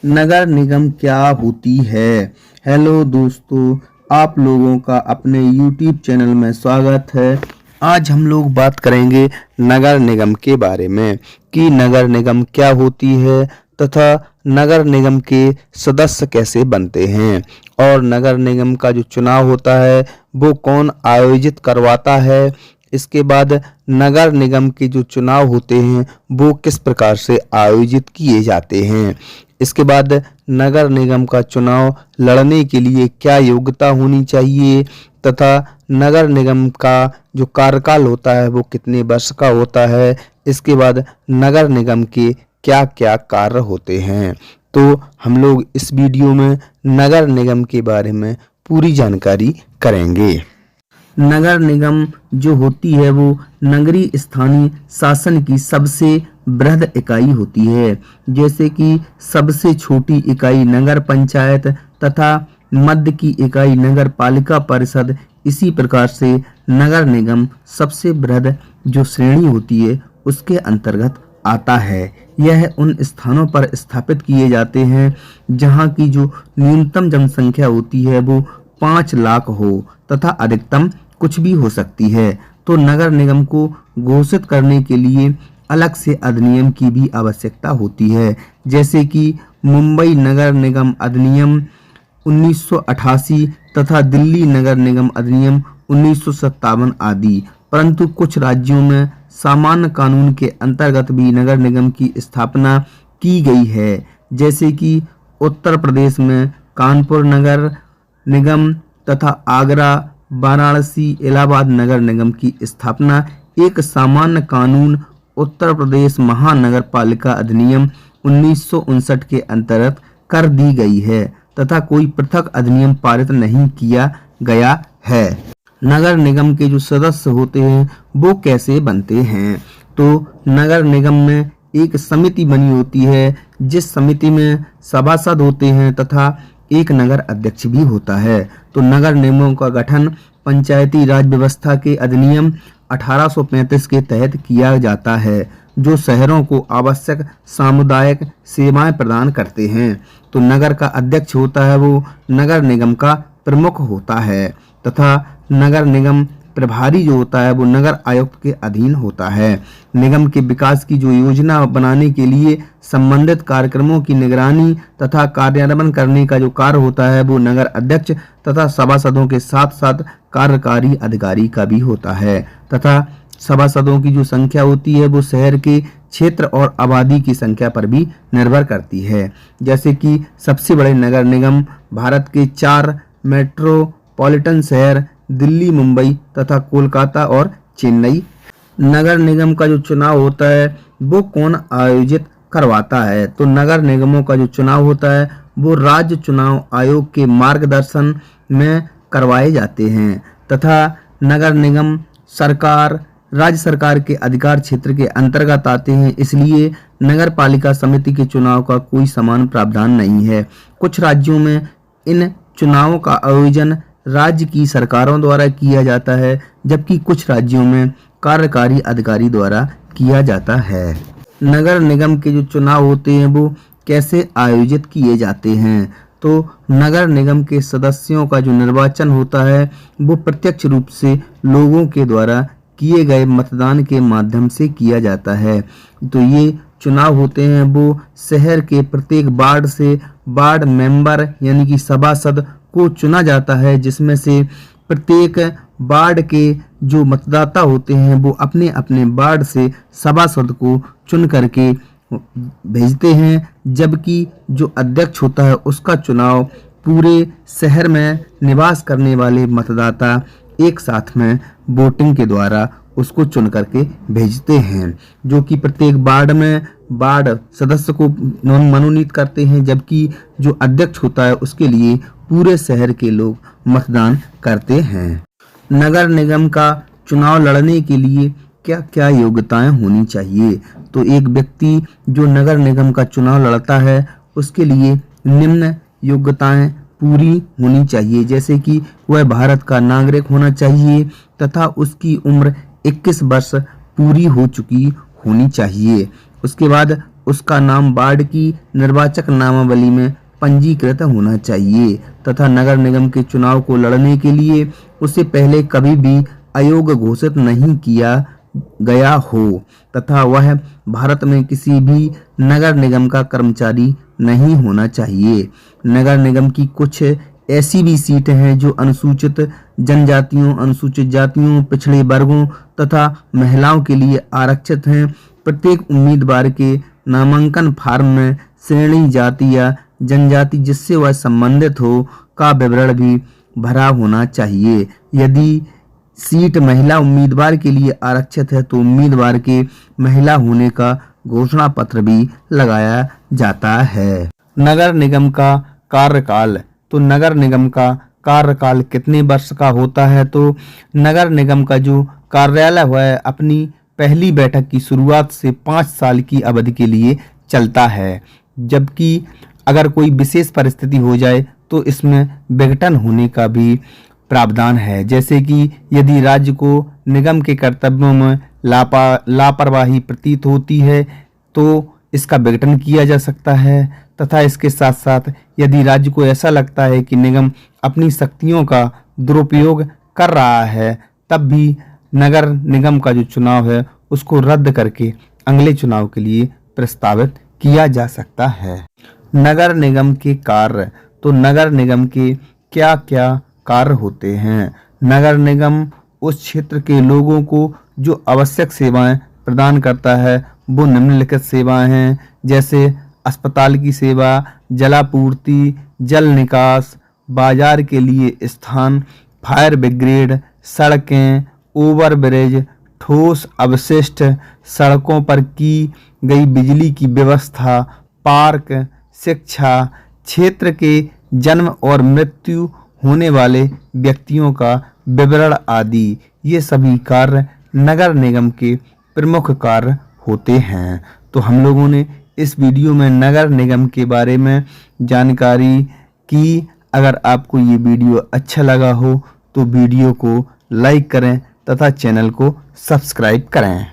नगर निगम क्या होती है। हेलो दोस्तों, आप लोगों का अपने YouTube चैनल में स्वागत है। आज हम लोग बात करेंगे नगर निगम के बारे में कि नगर निगम क्या होती है तथा नगर निगम के सदस्य कैसे बनते हैं और नगर निगम का जो चुनाव होता है वो कौन आयोजित करवाता है। इसके बाद नगर निगम के जो चुनाव होते हैं वो किस प्रकार से आयोजित किए जाते हैं। इसके बाद नगर निगम का चुनाव लड़ने के लिए क्या योग्यता होनी चाहिए तथा नगर निगम का जो कार्यकाल होता है वो कितने वर्ष का होता है। इसके बाद नगर निगम के क्या क्या कार्य होते हैं। तो हम लोग इस वीडियो में नगर निगम के बारे में पूरी जानकारी करेंगे। नगर निगम जो होती है वो नगरीय स्थानीय शासन की सबसे बृहद इकाई होती है। जैसे कि सबसे छोटी इकाई नगर पंचायत तथा मध्य की इकाई नगर पालिका परिषद, इसी प्रकार से नगर निगम सबसे बृहद जो श्रेणी होती है उसके अंतर्गत आता है। यह उन स्थानों पर स्थापित किए जाते हैं जहां की जो न्यूनतम जनसंख्या होती है वो 5 लाख हो तथा अधिकतम कुछ भी हो सकती है। तो नगर निगम को घोषित करने के लिए अलग से अधिनियम की भी आवश्यकता होती है। जैसे कि मुंबई नगर निगम अधिनियम 1988 तथा दिल्ली नगर निगम अधिनियम 1957 आदि। परंतु कुछ राज्यों में सामान्य कानून के अंतर्गत भी नगर निगम की स्थापना की गई है। जैसे कि उत्तर प्रदेश में कानपुर नगर निगम तथा आगरा, वाराणसी, इलाहाबाद नगर निगम की स्थापना एक सामान्य कानून उत्तर प्रदेश महानगर पालिका अधिनियम 1959 के अंतर्गत कर दी गई है तथा कोई पृथक अधिनियम पारित नहीं किया गया है। नगर निगम के जो सदस्य होते हैं वो कैसे बनते हैं। तो नगर निगम में एक समिति बनी होती है जिस समिति में सभासद होते हैं तथा एक नगर अध्यक्ष भी होता है। तो नगर निगमों का गठन पंचायती राज व्यवस्था के अधिनियम 1835 के तहत किया जाता है, जो शहरों को आवश्यक सामुदायिक सेवाएं प्रदान करते हैं। तो नगर का अध्यक्ष होता है वो नगर निगम का प्रमुख होता है तथा नगर निगम प्रभारी जो होता है वो नगर आयुक्त के अधीन होता है। निगम के विकास की जो योजना बनाने के लिए संबंधित कार्यक्रमों की निगरानी तथा कार्यान्वयन करने का जो कार्य होता है वो नगर अध्यक्ष तथा सभासदों के साथ साथ कार्यकारी अधिकारी का भी होता है तथा सभासदों की जो संख्या होती है वो शहर के क्षेत्र और आबादी की संख्या पर भी निर्भर करती है। जैसे कि सबसे बड़े नगर निगम भारत के 4 मेट्रोपॉलिटन शहर दिल्ली, मुंबई तथा कोलकाता और चेन्नई। नगर निगम का जो चुनाव होता है वो कौन आयोजित करवाता है। तो नगर निगमों का जो चुनाव होता है वो राज्य चुनाव आयोग के मार्गदर्शन में करवाए जाते हैं तथा नगर निगम सरकार राज्य सरकार के अधिकार क्षेत्र के अंतर्गत आते हैं। इसलिए नगर पालिका समिति के चुनाव का कोई समान प्रावधान नहीं है। कुछ राज्यों में इन चुनावों का आयोजन राज्य की सरकारों द्वारा किया जाता है, जबकि कुछ राज्यों में कार्यकारी अधिकारी द्वारा किया जाता है। नगर निगम के जो चुनाव होते हैं वो कैसे आयोजित किए जाते हैं। तो नगर निगम के सदस्यों का जो निर्वाचन होता है वो प्रत्यक्ष रूप से लोगों के द्वारा किए गए मतदान के माध्यम से किया जाता है। तो ये चुनाव होते हैं वो शहर के प्रत्येक वार्ड से वार्ड मेंबर यानी कि सभासद को चुना जाता है, जिसमें से प्रत्येक वार्ड के जो मतदाता होते हैं वो अपने अपने वार्ड से सभासद को चुन करके भेजते हैं, जबकि जो अध्यक्ष होता है उसका चुनाव पूरे शहर में निवास करने वाले मतदाता एक साथ में वोटिंग के द्वारा उसको चुन करके भेजते हैं, जो कि प्रत्येक वार्ड में वार्ड सदस्य को मनोनीत करते हैं, जबकि जो अध्यक्ष होता है उसके लिए पूरे शहर के लोग मतदान करते हैं। नगर निगम का चुनाव लड़ने के लिए क्या क्या योग्यताएं होनी चाहिए। तो एक व्यक्ति जो नगर निगम का चुनाव लड़ता है उसके लिए निम्न योग्यताएं पूरी होनी चाहिए। जैसे कि वह भारत का नागरिक होना चाहिए तथा उसकी उम्र 21 वर्ष पूरी हो चुकी होनी चाहिए। उसके बाद उसका नाम वार्ड की निर्वाचक नामावली में पंजीकृत होना चाहिए तथा नगर निगम के चुनाव को लड़ने के लिए उसे पहले कभी भी अयोग्य घोषित नहीं किया गया हो तथा वह भारत में किसी भी नगर निगम का कर्मचारी नहीं होना चाहिए। नगर निगम की कुछ ऐसी भी सीटें हैं जो अनुसूचित जनजातियों, अनुसूचित जातियों, पिछड़े वर्गों तथा महिलाओं के लिए आरक्षित हैं। प्रत्येक उम्मीदवार के नामांकन फार्म में श्रेणी, जाति या जनजाति जिससे वह संबंधित हो का विवरण भी भरा होना चाहिए। यदि सीट महिला उम्मीदवार के लिए आरक्षित है तो उम्मीदवार के महिला होने का घोषणा पत्र भी लगाया जाता है। नगर निगम का कार्यकाल, तो नगर निगम का कार्यकाल कितने वर्ष का होता है? तो नगर निगम का जो कार्यालय है अपनी पहली बैठक की शुरुआत से 5 साल की अवधि के लिए चलता है, जबकि अगर कोई विशेष परिस्थिति हो जाए तो इसमें विघटन होने का भी प्रावधान है। जैसे कि यदि राज्य को निगम के कर्तव्यों में लापरवाही प्रतीत होती है तो इसका विघटन किया जा सकता है तथा इसके साथ साथ यदि राज्य को ऐसा लगता है कि निगम अपनी शक्तियों का दुरुपयोग कर रहा है तब भी नगर निगम का जो चुनाव है उसको रद्द करके अगले चुनाव के लिए प्रस्तावित किया जा सकता है। नगर निगम के कार्य, तो नगर निगम के क्या क्या कार्य होते हैं? नगर निगम उस क्षेत्र के लोगों को जो आवश्यक सेवाएं प्रदान करता है वो निम्नलिखित सेवाएं हैं, जैसे अस्पताल की सेवा, जलापूर्ति, जल निकास, बाजार के लिए स्थान, फायर ब्रिगेड, सड़कें, ओवर ब्रिज, ठोस अवशिष्ट, सड़कों पर की गई बिजली की व्यवस्था, पार्क, शिक्षा, क्षेत्र के जन्म और मृत्यु होने वाले व्यक्तियों का विवरण आदि। ये सभी कार्य नगर निगम के प्रमुख कार्य होते हैं। तो हम लोगों ने इस वीडियो में नगर निगम के बारे में जानकारी की। अगर आपको ये वीडियो अच्छा लगा हो तो वीडियो को लाइक करें तथा चैनल को सब्सक्राइब करें।